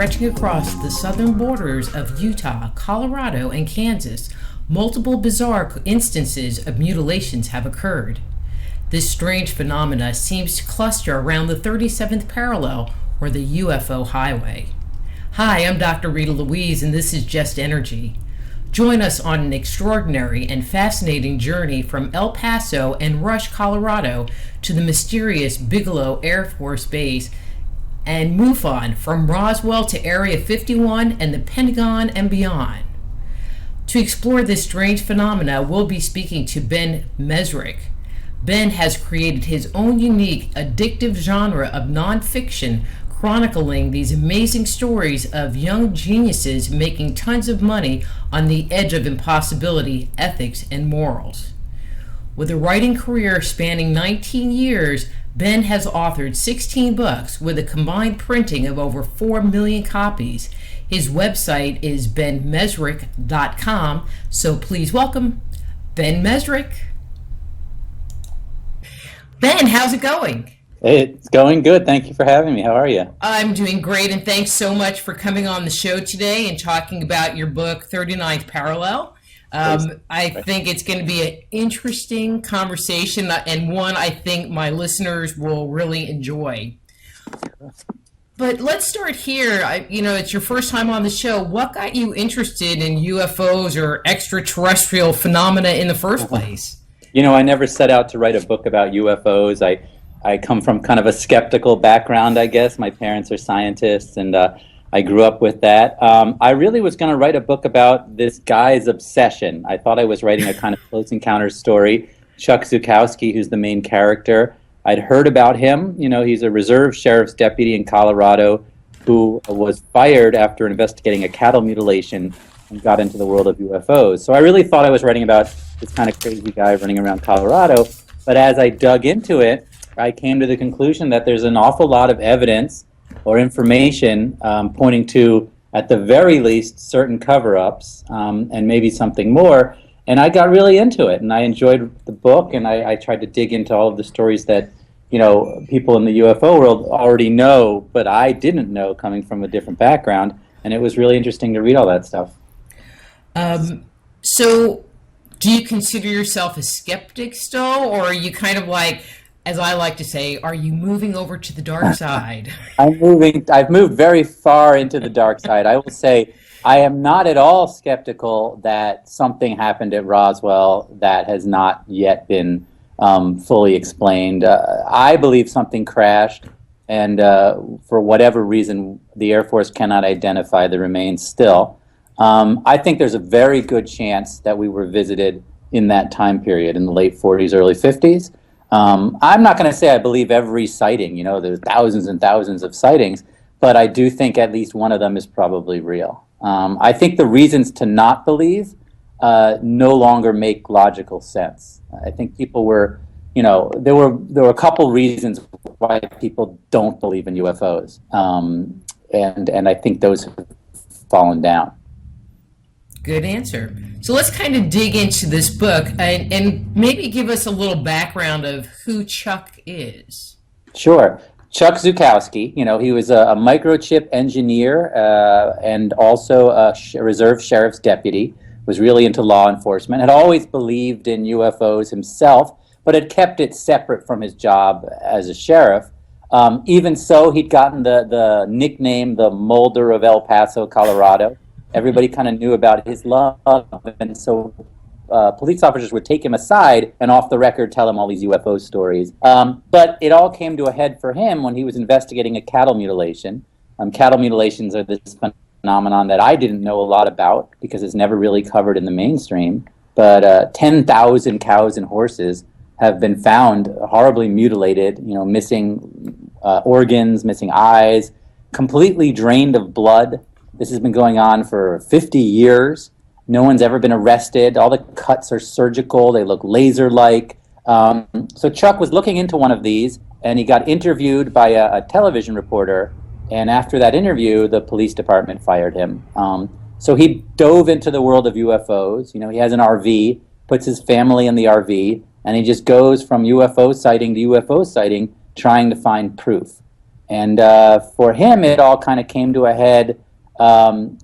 stretching across the southern borders of Utah, Colorado, and Kansas, multiple bizarre instances of mutilations have occurred. This strange phenomena seems to cluster around the 37th parallel, or the UFO Highway. Hi, I'm Dr. Rita Louise, and this is Just Energy. Join us on an extraordinary and fascinating journey from El Paso and Rush, Colorado, to the mysterious Bigelow Air Force Base and MUFON, from Roswell to Area 51 and the Pentagon and beyond. To explore this strange phenomena, we'll be speaking to Ben Mezrich. Ben has created his own unique, addictive genre of nonfiction chronicling these amazing stories of young geniuses making tons of money on the edge of impossibility, ethics, and morals. With a writing career spanning 19 years, Ben has authored 16 books with a combined printing of over 4 million copies. His website is benmezrich.com, so please welcome Ben Mezrich. Ben, how's it going? It's going good. Thank you for having me. How are you? I'm doing great, and thanks so much for coming on the show today and talking about your book, 39th Parallel. I think it's going to be an interesting conversation, and one I think my listeners will really enjoy. But let's start here. It's your first time on the show. What got you interested in UFOs or extraterrestrial phenomena in the first place? I never set out to write a book about UFOs. I come from kind of a skeptical background, I guess. My parents are scientists, and I grew up with that. I really was going to write a book about this guy's obsession. I thought I was writing a kind of Close Encounters story. Chuck Zukowski, who's the main character, I'd heard about him. He's a reserve sheriff's deputy in Colorado who was fired after investigating a cattle mutilation and got into the world of UFOs. So I really thought I was writing about this kind of crazy guy running around Colorado. But as I dug into it, I came to the conclusion that there's an awful lot of evidence or information pointing to, at the very least, certain cover-ups and maybe something more. And I got really into it, and I enjoyed the book, and I tried to dig into all of the stories that people in the UFO world already know, but I didn't know, coming from a different background. And it was really interesting to read all that stuff. So do you consider yourself a skeptic still, or are you kind of like, as I like to say, are you moving over to the dark side? I've moved very far into the dark side. I will say I am not at all skeptical that something happened at Roswell that has not yet been fully explained. I believe something crashed, and for whatever reason, the Air Force cannot identify the remains still. I think there's a very good chance that we were visited in that time period, in the late 40s, early 50s. I'm not going to say I believe every sighting. There's thousands and thousands of sightings, but I do think at least one of them is probably real. I think the reasons to not believe no longer make logical sense. I think people were, there were a couple reasons why people don't believe in UFOs, and I think those have fallen down. Good answer. So let's kind of dig into this book and maybe give us a little background of who Chuck is. Sure. Chuck Zukowski, he was a microchip engineer and also a reserve sheriff's deputy, was really into law enforcement, had always believed in UFOs himself, but had kept it separate from his job as a sheriff. Even so, he'd gotten the nickname the Mulder of El Paso, Colorado. Everybody kind of knew about his love, and so police officers would take him aside and off the record tell him all these UFO stories. But it all came to a head for him when he was investigating a cattle mutilation. Cattle mutilations are this phenomenon that I didn't know a lot about because it's never really covered in the mainstream. But 10,000 cows and horses have been found horribly mutilated, missing organs, missing eyes, completely drained of blood. This has been going on for 50 years. No one's ever been arrested. All the cuts are surgical. They look laser-like. So Chuck was looking into one of these, and he got interviewed by a television reporter. And after that interview, the police department fired him. So he dove into the world of UFOs. He has an RV, puts his family in the RV, and he just goes from UFO sighting to UFO sighting, trying to find proof. And for him, it all kind of came to a head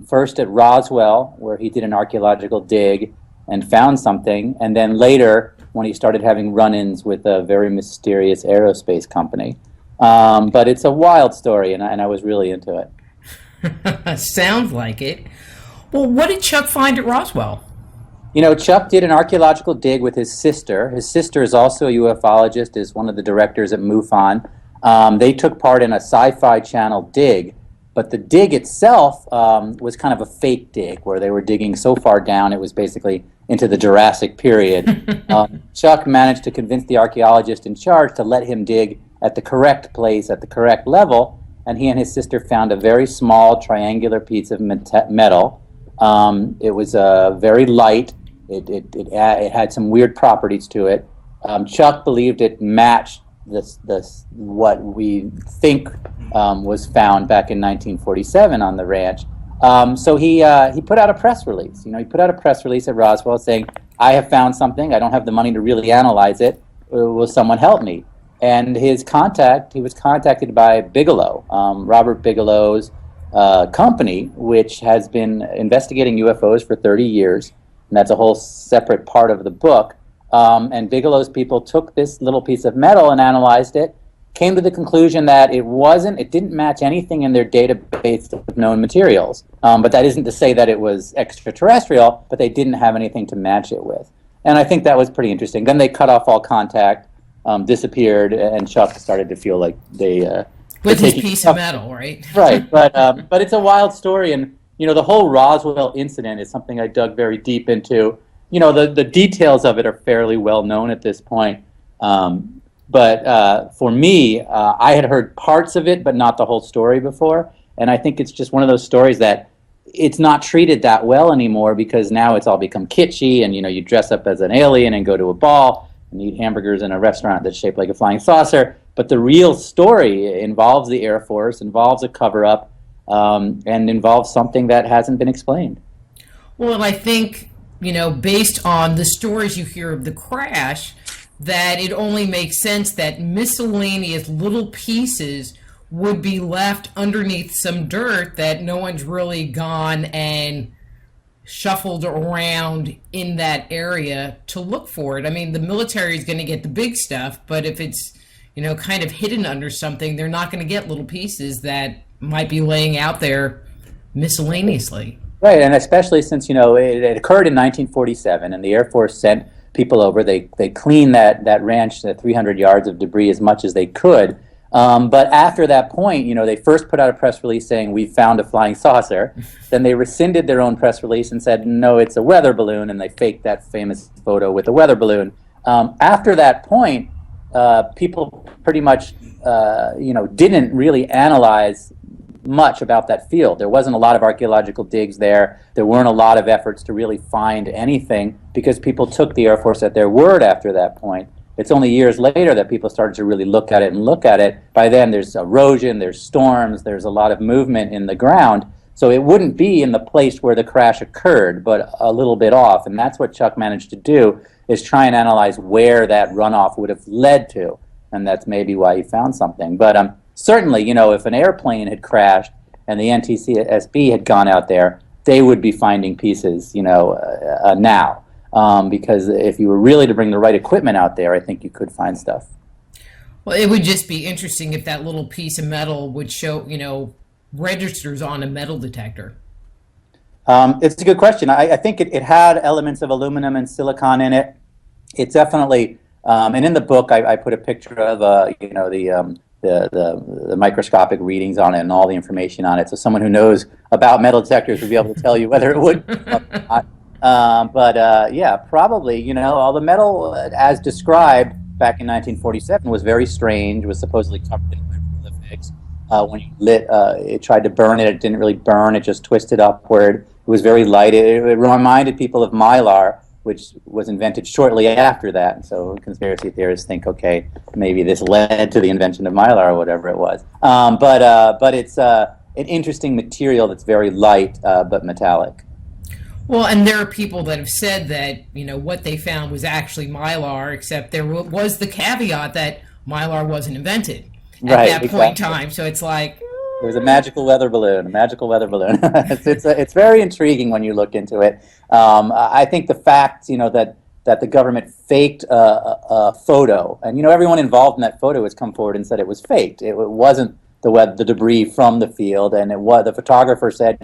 first at Roswell, where he did an archaeological dig and found something, and then later when he started having run-ins with a very mysterious aerospace company. But it's a wild story, and I was really into it. Sounds like it. Well, what did Chuck find at Roswell? You know, Chuck did an archaeological dig with his sister. His sister is also a ufologist, is one of the directors at MUFON. They took part in a Sci-Fi Channel dig, but the dig itself was kind of a fake dig, where they were digging so far down it was basically into the Jurassic period. Chuck managed to convince the archaeologist in charge to let him dig at the correct place, at the correct level, and he and his sister found a very small triangular piece of metal. It was very light. It had some weird properties to it. Chuck believed it matched this what we think was found back in 1947 on the ranch. So he put out a press release. You know, he put out a press release at Roswell saying, "I have found something. I don't have the money to really analyze it. Will someone help me?" And he was contacted by Bigelow, Robert Bigelow's company, which has been investigating UFOs for 30 years. And that's a whole separate part of the book. And Bigelow's people took this little piece of metal and analyzed it, came to the conclusion that it didn't match anything in their database of known materials. But that isn't to say that it was extraterrestrial, but they didn't have anything to match it with. And I think that was pretty interesting. Then they cut off all contact, disappeared, and Chuck started to feel like they... with his piece of metal, right? Right, but it's a wild story, and you know, the whole Roswell incident is something I dug very deep into. You know, the details of it are fairly well known at this point. But for me, I had heard parts of it, but not the whole story before. And I think it's just one of those stories that it's not treated that well anymore, because now it's all become kitschy, and you know, you dress up as an alien and go to a ball and eat hamburgers in a restaurant that's shaped like a flying saucer. But the real story involves the Air Force, involves a cover-up, and involves something that hasn't been explained. Well, and I think, you know, based on the stories you hear of the crash, that it only makes sense that miscellaneous little pieces would be left underneath some dirt that no one's really gone and shuffled around in that area to look for it. I mean, the military is going to get the big stuff, but if it's, you know, kind of hidden under something, they're not going to get little pieces that might be laying out there miscellaneously. Right, and especially since, you know, it occurred in 1947, and the Air Force sent people over. They cleaned that ranch, the 300 yards of debris, as much as they could. But after that point, you know, they first put out a press release saying, "We found a flying saucer." Then they rescinded their own press release and said, "No, it's a weather balloon," and they faked that famous photo with a weather balloon. After that point, people pretty much, you know, didn't really analyze much about that field. There wasn't a lot of archaeological digs there. There weren't a lot of efforts to really find anything, because people took the Air Force at their word after that point. It's only years later that people started to really look at it. By then there's erosion, there's storms, there's a lot of movement in the ground. So it wouldn't be in the place where the crash occurred, but a little bit off. And that's what Chuck managed to do, is try and analyze where that runoff would have led to. And that's maybe why he found something. But certainly, you know, if an airplane had crashed and the NTSB had gone out there, they would be finding pieces, you know, now. Because if you were really to bring the right equipment out there, I think you could find stuff. Well, it would just be interesting if that little piece of metal would show, you know, registers on a metal detector. It's a good question. I think it had elements of aluminum and silicon in it. It's definitely, and in the book I put a picture of, you know, the microscopic readings on it and all the information on it. So someone who knows about metal detectors would be able to tell you whether it would or not. But yeah, probably, you know, all the metal as described back in 1947 was very strange, was supposedly covered in hieroglyphics. When you lit, it tried to burn it, it didn't really burn, it just twisted upward. It was very light. It reminded people of mylar, which was invented shortly after that. And so conspiracy theorists think, okay, maybe this led to the invention of mylar or whatever it was. But it's an interesting material that's very light but metallic. Well, and there are people that have said that, you know, what they found was actually mylar, except there was the caveat that mylar wasn't invented. at Right, that point in exactly. time. So it's like, It was a magical weather balloon, a magical weather balloon. It's very intriguing when you look into it. I think the fact, that the government faked a photo, and everyone involved in that photo has come forward and said it was faked. It wasn't the debris from the field, and the photographer said,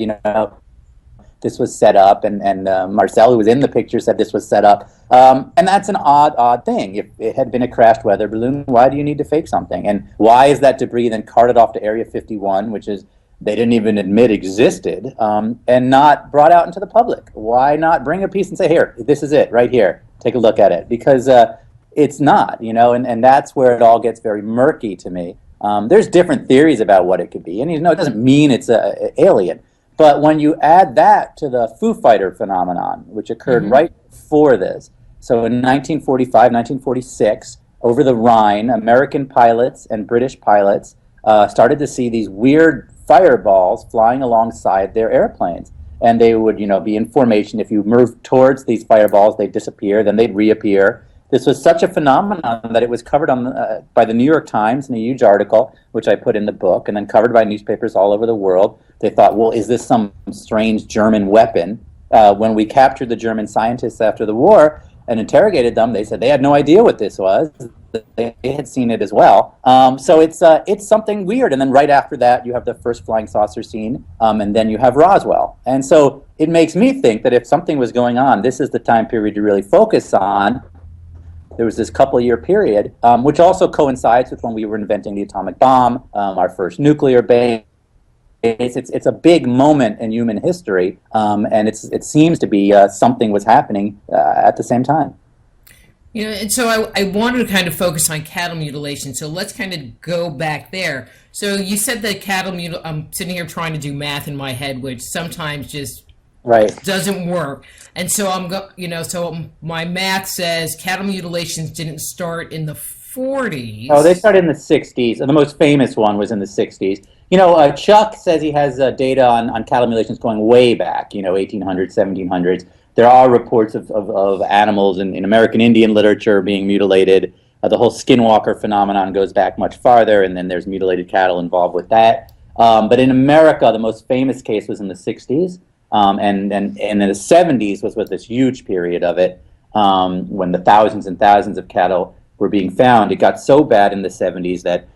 this was set up, and Marcel, who was in the picture, said this was set up. And that's an odd thing. If it had been a crashed weather balloon, why do you need to fake something? And why is that debris then carted off to Area 51, which is they didn't even admit existed, and not brought out into the public? Why not bring a piece and say, here, this is it, right here, take a look at it? Because it's not, and that's where it all gets very murky to me. There's different theories about what it could be, and it doesn't mean it's an alien. But when you add that to the Foo Fighter phenomenon, which occurred right before this, so in 1945, 1946, over the Rhine, American pilots and British pilots started to see these weird fireballs flying alongside their airplanes. And they would, be in formation. If you moved towards these fireballs, they'd disappear, then they'd reappear. This was such a phenomenon that it was covered by the New York Times in a huge article, which I put in the book, and then covered by newspapers all over the world. They thought, well, is this some strange German weapon? When we captured the German scientists after the war and interrogated them, they said they had no idea what this was. They had seen it as well. So it's something weird. And then right after that, you have the first flying saucer scene, and then you have Roswell. And so it makes me think that if something was going on, this is the time period to really focus on. There was this couple-year period, which also coincides with when we were inventing the atomic bomb, our first nuclear base. It's a big moment in human history, and it seems to be something was happening at the same time. And so I wanted to kind of focus on cattle mutilation. So let's kind of go back there. So you said that I'm sitting here trying to do math in my head, which sometimes just doesn't work. And so so my math says cattle mutilations didn't start in the 40s. Oh, they started in the 60s, and the most famous one was in the 60s. Chuck says he has data on cattle mutilations going way back, 1800s, 1700s. There are reports of animals in American Indian literature being mutilated. The whole skinwalker phenomenon goes back much farther, and then there's mutilated cattle involved with that. But in America, the most famous case was in the 60s, and in the 70s was this huge period of it, when the thousands and thousands of cattle were being found. It got so bad in the 70s that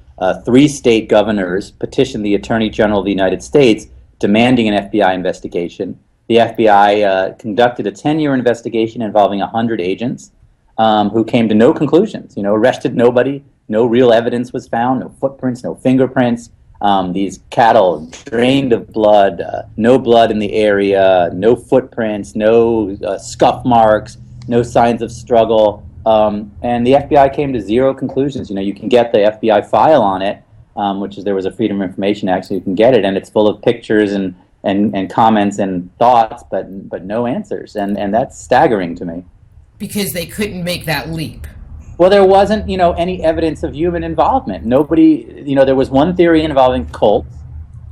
3 state governors petitioned the Attorney General of the United States demanding an FBI investigation. The FBI conducted a 10-year investigation involving 100 agents who came to no conclusions, arrested nobody, no real evidence was found, no footprints, no fingerprints. These cattle drained of blood, no blood in the area, no footprints, no scuff marks, no signs of struggle. And the FBI came to zero conclusions. You can get the FBI file on it, which is there was a Freedom of Information Act, so you can get it, and it's full of pictures and comments and thoughts, but no answers, and that's staggering to me. Because they couldn't make that leap. Well, there wasn't, any evidence of human involvement. Nobody, there was one theory involving cults,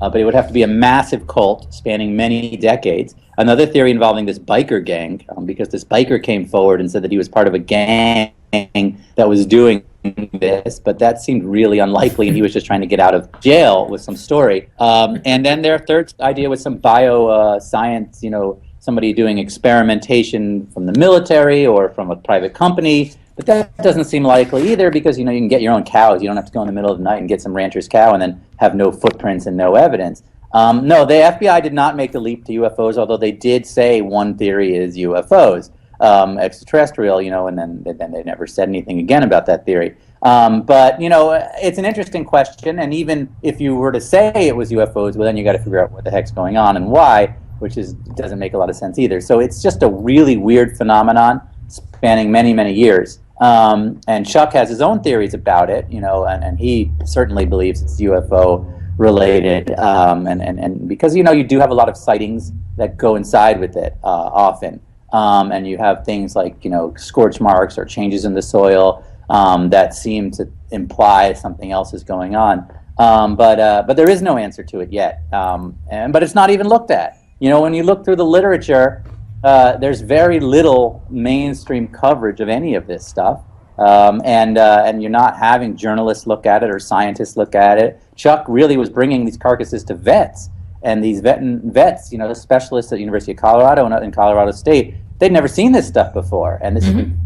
but it would have to be a massive cult spanning many decades. Another theory involving this biker gang, because this biker came forward and said that he was part of a gang that was doing this, but that seemed really unlikely, and he was just trying to get out of jail with some story. And then their third idea was some science, somebody doing experimentation from the military or from a private company. But that doesn't seem likely either, because you can get your own cows. You don't have to go in the middle of the night and get some rancher's cow and then have no footprints and no evidence. No, the FBI did not make the leap to UFOs, although they did say one theory is UFOs, extraterrestrial, and then they never said anything again about that theory. But it's an interesting question, and even if you were to say it was UFOs, well, then you got to figure out what the heck's going on and why, which doesn't make a lot of sense either. So it's just a really weird phenomenon spanning many, many years. And Chuck has his own theories about it, and he certainly believes it's UFO related, and because you do have a lot of sightings that coincide with it often, and you have things like scorch marks or changes in the soil that seem to imply something else is going on, but there is no answer to it yet, but it's not even looked at. When you look through the literature, there's very little mainstream coverage of any of this stuff. and you're not having journalists look at it or scientists look at it. Chuck really was bringing these carcasses to vets, and these vets, the specialists at the University of Colorado and in Colorado State, they'd never seen this stuff before, and this has been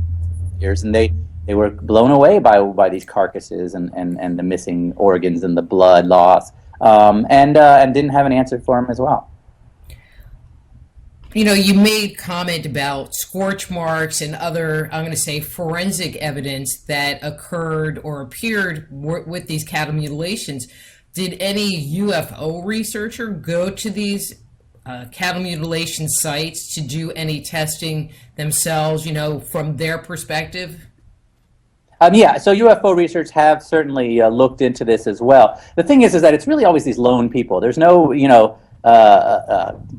years, and they were blown away by these carcasses and the missing organs and the blood loss, and didn't have an answer for them as well. You made comment about scorch marks and other, I'm going to say, forensic evidence that occurred or appeared with these cattle mutilations. Did any UFO researcher go to these cattle mutilation sites to do any testing themselves, from their perspective? Yeah, so UFO research have certainly looked into this as well. The thing is that it's really always these lone people. There's no,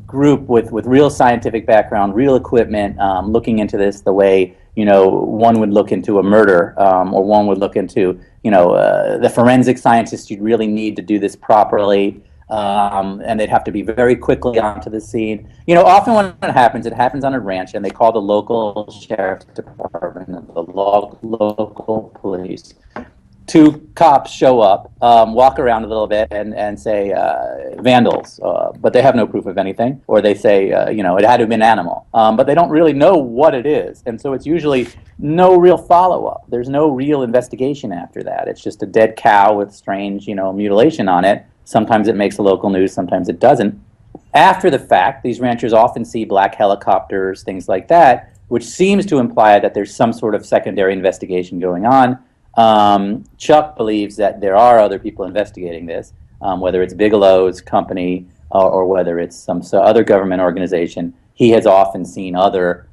group with real scientific background, real equipment, looking into this the way one would look into a murder, or one would look into the forensic scientists you'd really need to do this properly, and they'd have to be very quickly onto the scene. Often when it happens on a ranch, and they call the local sheriff's department, the local police. Two cops show up, walk around a little bit, and say vandals, but they have no proof of anything. Or they say, it had to have been an animal, but they don't really know what it is, and so it's usually no real follow-up. There's no real investigation after that. It's just a dead cow with strange, mutilation on it. Sometimes it makes the local news, sometimes it doesn't. After the fact, these ranchers often see black helicopters, things like that, which seems to imply that there's some sort of secondary investigation going on. Chuck believes that there are other people investigating this, whether it's Bigelow's company or whether it's some other government organization. He has often seen other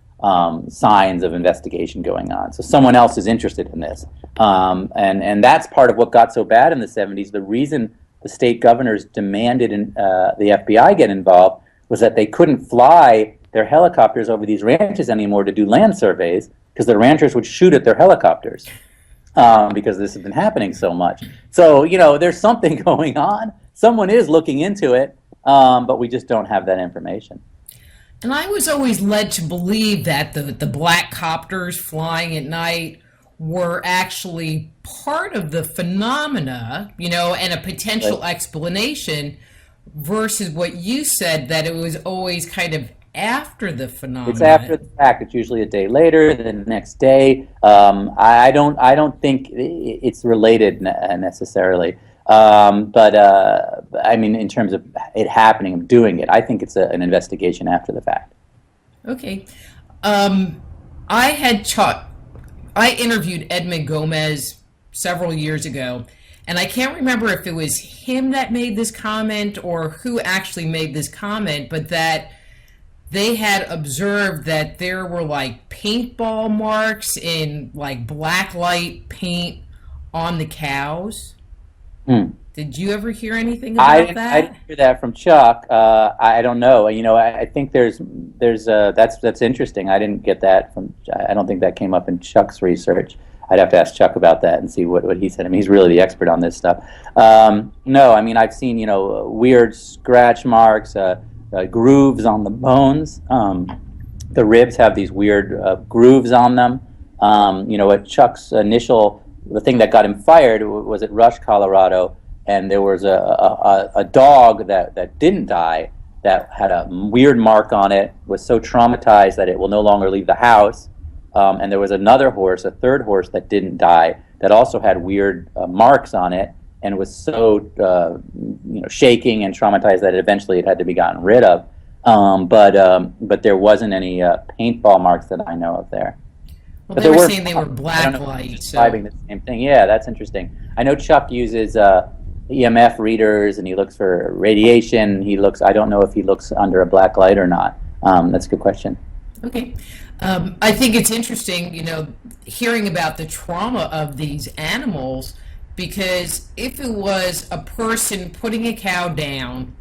signs of investigation going on. So someone else is interested in this. And that's part of what got so bad in the 70s. The reason the state governors demanded the FBI get involved was that they couldn't fly their helicopters over these ranches anymore to do land surveys because the ranchers would shoot at their helicopters. Because this has been happening so much. So, there's something going on. Someone is looking into it, but we just don't have that information. And I was always led to believe that the black copters flying at night were actually part of the phenomena, and a potential explanation, versus what you said, that it was always kind of after the phenomenon. It's after the fact. It's usually a day later, the next day. I don't think it's related necessarily. But in terms of it happening, of doing it, I think it's an investigation after the fact. Okay. I interviewed Edmund Gomez several years ago, and I can't remember if it was him that made this comment or who actually made this comment, but that they had observed that there were paintball marks in black light paint on the cows. Did you ever hear anything about that? I didn't hear that from Chuck. I don't know. I think there's that's interesting. I didn't get that from. I don't think that came up in Chuck's research. I'd have to ask Chuck about that and see what he said. He's really the expert on this stuff. No, I've seen weird scratch marks. Grooves on the bones. The ribs have these weird grooves on them. At Chuck's the thing that got him fired was at Rush, Colorado, and there was a dog that didn't die that had a weird mark on it, was so traumatized that it will no longer leave the house. And there was another horse, a third horse that didn't die, that also had weird marks on it, and was so shaking and traumatized that eventually it had to be gotten rid of. But there wasn't any paintball marks that I know of there. Well, but they were saying they were black light. Describing the same thing. Yeah, that's interesting. I know Chuck uses EMF readers, and he looks for radiation. I don't know if he looks under a black light or not. That's a good question. Okay. I think it's interesting, hearing about the trauma of these animals, because if it was a person putting a cow down,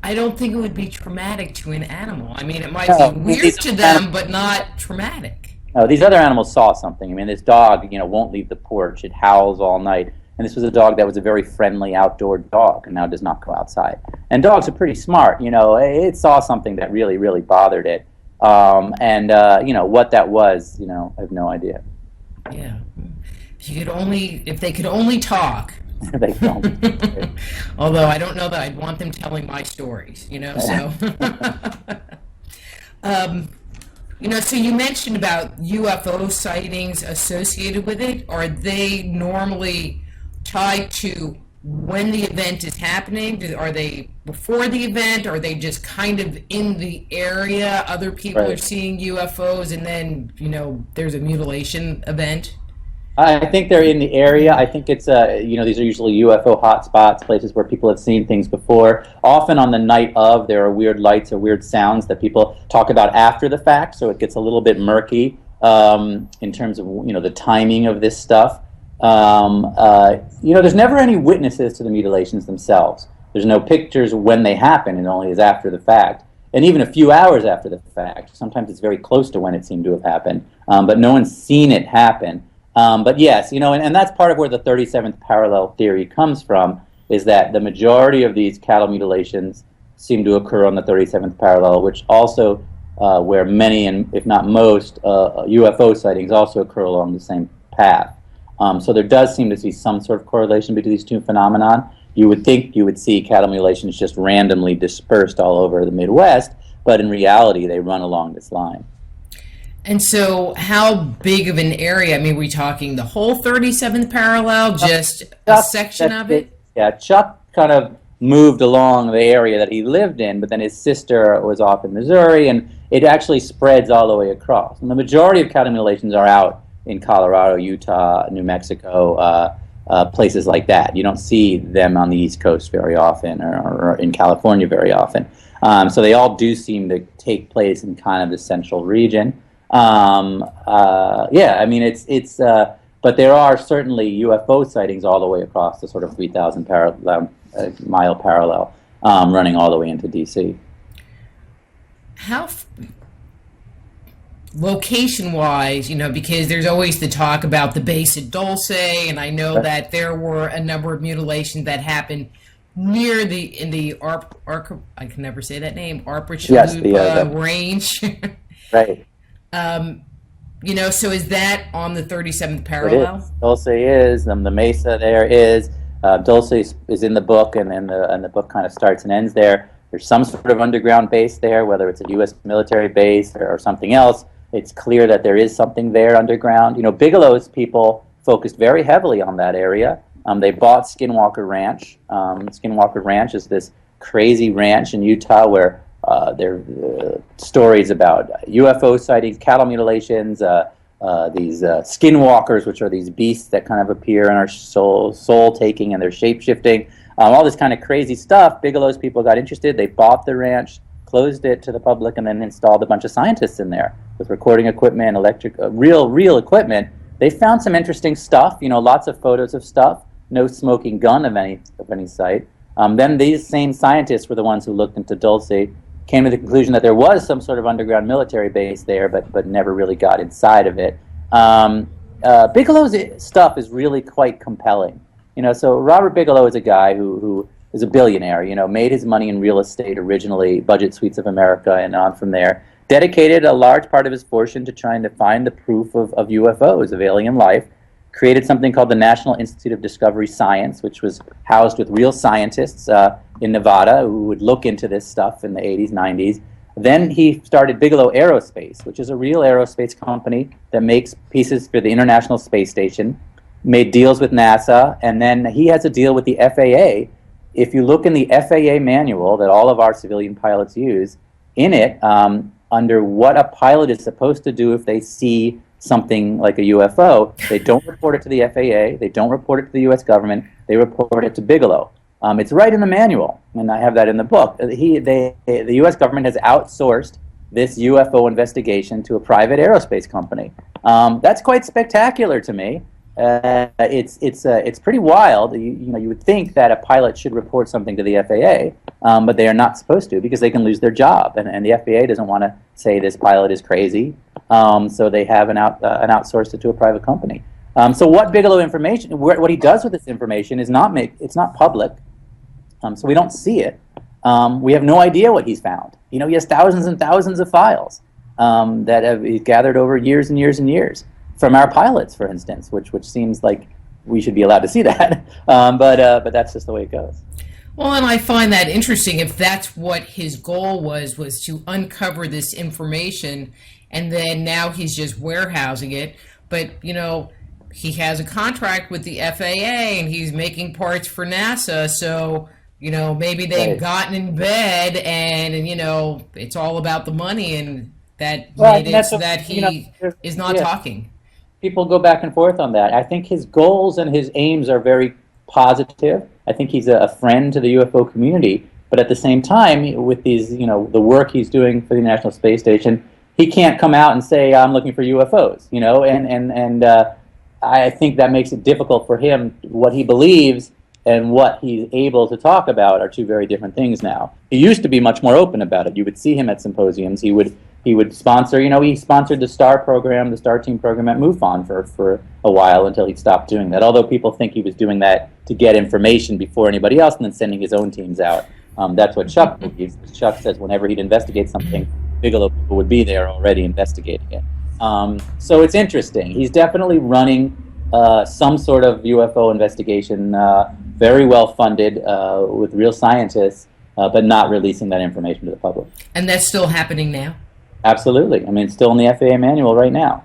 I don't think it would be traumatic to an animal. It might be weird to them, but not traumatic. No, these other animals saw something. This dog, won't leave the porch. It howls all night. And this was a dog that was a very friendly outdoor dog and now does not go outside. And dogs are pretty smart. It saw something that really, really bothered it. What that was, I have no idea. Yeah. If they could only talk. They don't. Although I don't know that I'd want them telling my stories, so. So you mentioned about UFO sightings associated with it. Are they normally tied to when the event is happening? Are they before the event? Are they just kind of in the area? Other people Right. are seeing UFOs and then, there's a mutilation event? I think they're in the area. I think it's, these are usually UFO hotspots, places where people have seen things before. Often on the night of, there are weird lights or weird sounds that people talk about after the fact, so it gets a little bit murky in terms of, the timing of this stuff. There's never any witnesses to the mutilations themselves. There's no pictures when they happen, it only is after the fact. And even a few hours after the fact. Sometimes it's very close to when it seemed to have happened, but no one's seen it happen. But yes, and that's part of where the 37th parallel theory comes from, is that the majority of these cattle mutilations seem to occur on the 37th parallel, which also where many, and if not most, UFO sightings also occur along the same path. So there does seem to be some sort of correlation between these two phenomena. You would think you would see cattle mutilations just randomly dispersed all over the Midwest, but in reality they run along this line. And so how big of an area? I mean, we talking the whole 37th parallel, just a section of it? Yeah, Chuck kind of moved along the area that he lived in, but then his sister was off in Missouri, and it actually spreads all the way across. And the majority of cattle mutilations are out in Colorado, Utah, New Mexico, places like that. You don't see them on the East Coast very often, or in California very often. So they all do seem to take place in kind of the central region. But there are certainly UFO sightings all the way across the sort of 3,000 mile parallel, running all the way into DC. How location-wise, because there's always the talk about the base at Dulce, and I know that there were a number of mutilations that happened near I can never say that name, Arpa range. Right. So is that on the 37th parallel? It is. Dulce is. The Mesa there is. Dulce is in the book, and the book kind of starts and ends there. There's some sort of underground base there, whether it's a U.S. military base or something else. It's clear that there is something there underground. Bigelow's people focused very heavily on that area. They bought Skinwalker Ranch. Skinwalker Ranch is this crazy ranch in Utah where there are stories about UFO sightings, cattle mutilations, these skinwalkers, which are these beasts that kind of appear and are soul-taking, and they're shape-shifting. All this kind of crazy stuff. Bigelow's people got interested. They bought the ranch, closed it to the public, and then installed a bunch of scientists in there with recording equipment, real equipment. They found some interesting stuff. Lots of photos of stuff. No smoking gun of any site. Then these same scientists were the ones who looked into Dulce, came to the conclusion that there was some sort of underground military base there, but never really got inside of it. Bigelow's stuff is really quite compelling. So Robert Bigelow is a guy who is a billionaire, made his money in real estate originally, Budget Suites of America, and on from there. Dedicated a large part of his fortune to trying to find the proof of UFOs, of alien life. Created something called the National Institute of Discovery Science, which was housed with real scientists in Nevada who would look into this stuff in the 80s, 90s. Then he started Bigelow Aerospace, which is a real aerospace company that makes pieces for the International Space Station, made deals with NASA, and then he has a deal with the FAA. If you look in the FAA manual that all of our civilian pilots use, in it, under what a pilot is supposed to do if they see something like a UFO, they don't report it to the FAA, they don't report it to the U.S. government, they report it to Bigelow. It's right in the manual, and I have that in the book. The U.S. government has outsourced this UFO investigation to a private aerospace company. That's quite spectacular to me. It's pretty wild. You would think that a pilot should report something to the FAA, but they are not supposed to because they can lose their job, and the FAA doesn't want to say this pilot is crazy, so they have an outsourced it to a private company. So what Bigelow information, what he does with this information is it's not public, so we don't see it. We have no idea what he's found. He has thousands and thousands of files. that he's gathered over years and years and years from our pilots, for instance, which seems like we should be allowed to see that, but that's just the way it goes. Well, and I find that interesting if that's what his goal was to uncover this information, and then now he's just warehousing it. But, he has a contract with the FAA and he's making parts for NASA, so, maybe they've gotten in bed and it's all about the money, and that made it so that he is not talking. People go back and forth on that. I think his goals and his aims are very positive. I think he's a friend to the UFO community, but at the same time, with these, the work he's doing for the International Space Station, he can't come out and say, I'm looking for UFOs, and I think that makes it difficult for him. What he believes and what he's able to talk about are two very different things now. He used to be much more open about it. You would see him at symposiums. He would sponsor, he sponsored the STAR program, the STAR team program at MUFON for a while until he stopped doing that. Although people think he was doing that to get information before anybody else and then sending his own teams out. That's what Chuck believes. Chuck says whenever he'd investigate something, Bigelow people would be there already investigating it. So it's interesting. He's definitely running some sort of UFO investigation, very well funded with real scientists, but not releasing that information to the public. And that's still happening now? Absolutely. I mean, it's still in the FAA manual right now,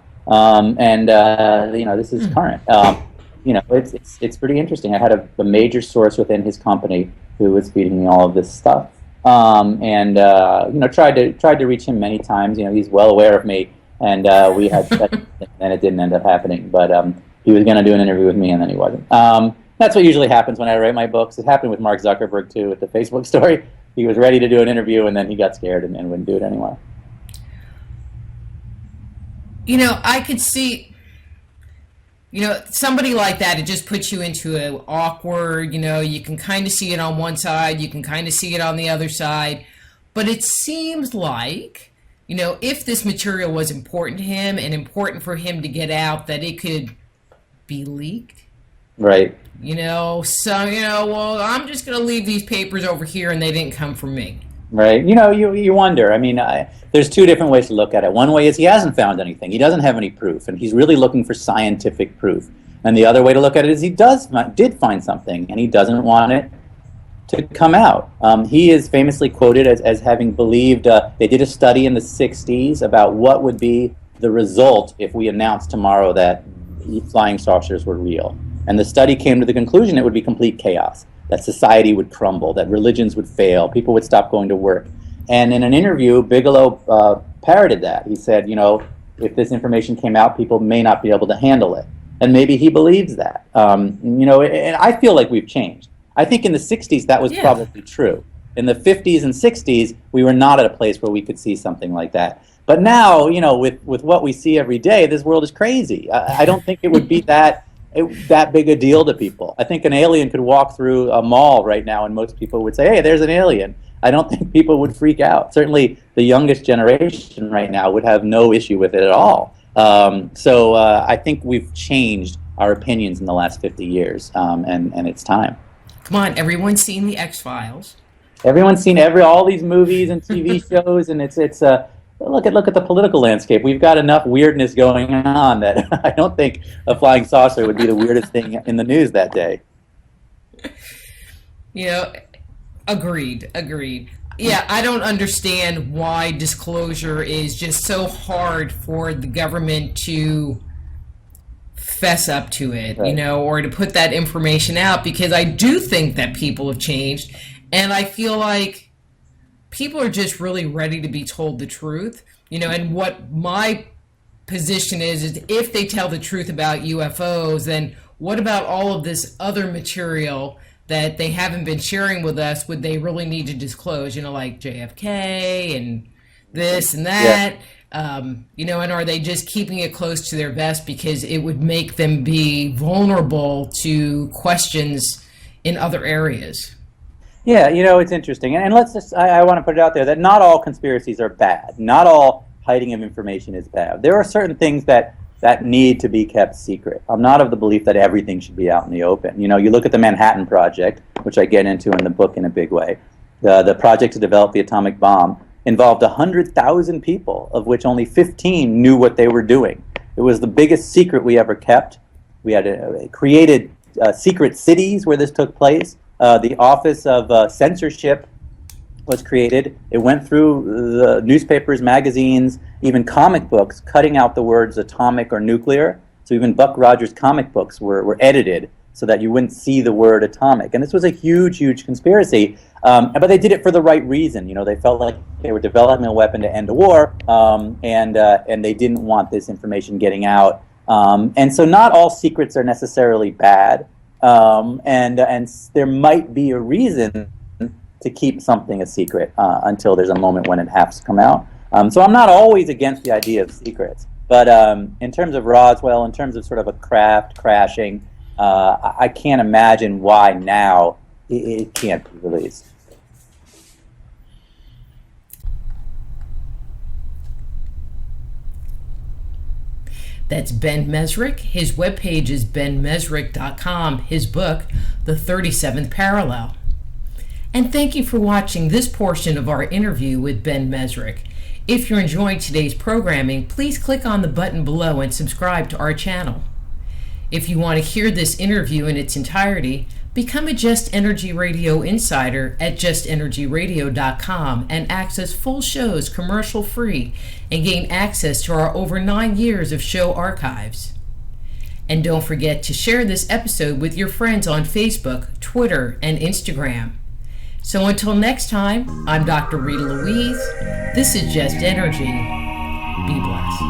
this is current. It's pretty interesting. I had a major source within his company who was feeding me all of this stuff, tried to reach him many times. He's well aware of me, and we had, and it didn't end up happening. But he was going to do an interview with me, and then he wasn't. That's what usually happens when I write my books. It happened with Mark Zuckerberg too, with the Facebook story. He was ready to do an interview, and then he got scared and wouldn't do it anymore. I could see, somebody like that, it just puts you into an awkward, you can kind of see it on one side, you can kind of see it on the other side. But it seems like, if this material was important to him and important for him to get out, that it could be leaked. Right. Well, I'm just going to leave these papers over here and they didn't come from me. Right. You wonder. I mean, there's two different ways to look at it. One way is he hasn't found anything. He doesn't have any proof, and he's really looking for scientific proof. And the other way to look at it is he did find something, and he doesn't want it to come out. He is famously quoted as having believed, they did a study in the 60s about what would be the result if we announced tomorrow that flying saucers were real. And the study came to the conclusion it would be complete chaos, that society would crumble, that religions would fail, people would stop going to work. And in an interview, Bigelow parroted that. He said, if this information came out, people may not be able to handle it. And maybe he believes that. And I feel like we've changed. I think in the 60s that was probably true. In the 50s and 60s, we were not at a place where we could see something like that. But now, with what we see every day, this world is crazy. I don't think it would be that big a deal to people. I think an alien could walk through a mall right now and most people would say, hey, there's an alien. I don't think people would freak out. Certainly the youngest generation right now would have no issue with it at all. So I think we've changed our opinions in the last 50 years, and it's time. Come on, everyone's seen the X-Files. Everyone's seen all these movies and TV shows, and it's look at the political landscape. We've got enough weirdness going on that I don't think a flying saucer would be the weirdest thing in the news that day. Agreed. Yeah, I don't understand why disclosure is just so hard for the government to fess up to it, right. Or to put that information out, because I do think that people have changed, and I feel like people are just really ready to be told the truth, and what my position is if they tell the truth about UFOs, then what about all of this other material that they haven't been sharing with us? Would they really need to disclose, like JFK and this and that? Yeah. And are they just keeping it close to their vest because it would make them be vulnerable to questions in other areas? Yeah, it's interesting. And I want to put it out there that not all conspiracies are bad. Not all hiding of information is bad. There are certain things that need to be kept secret. I'm not of the belief that everything should be out in the open. You look at the Manhattan Project, which I get into in the book in a big way, the project to develop the atomic bomb. involved 100,000 people, of which only 15 knew what they were doing. It was the biggest secret we ever kept. We had created secret cities where this took place. The Office of Censorship was created. It went through the newspapers, magazines, even comic books, cutting out the words atomic or nuclear. So even Buck Rogers comic books were edited so that you wouldn't see the word atomic. And this was a huge, huge conspiracy. But they did it for the right reason. They felt like they were developing a weapon to end a war, and they didn't want this information getting out. And so not all secrets are necessarily bad, and there might be a reason to keep something a secret until there's a moment when it has to come out. So I'm not always against the idea of secrets, but in terms of Roswell, in terms of sort of a craft crashing, I can't imagine why now it can't be released. That's Ben Mezrich. His webpage is benmezrich.com. His book, The 37th Parallel. And thank you for watching this portion of our interview with Ben Mezrich. If you're enjoying today's programming, please click on the button below and subscribe to our channel. If you want to hear this interview in its entirety, become a Just Energy Radio insider at justenergyradio.com and access full shows commercial-free and gain access to our over 9 years of show archives. And don't forget to share this episode with your friends on Facebook, Twitter, and Instagram. So until next time, I'm Dr. Rita Louise. This is Just Energy. Be blessed.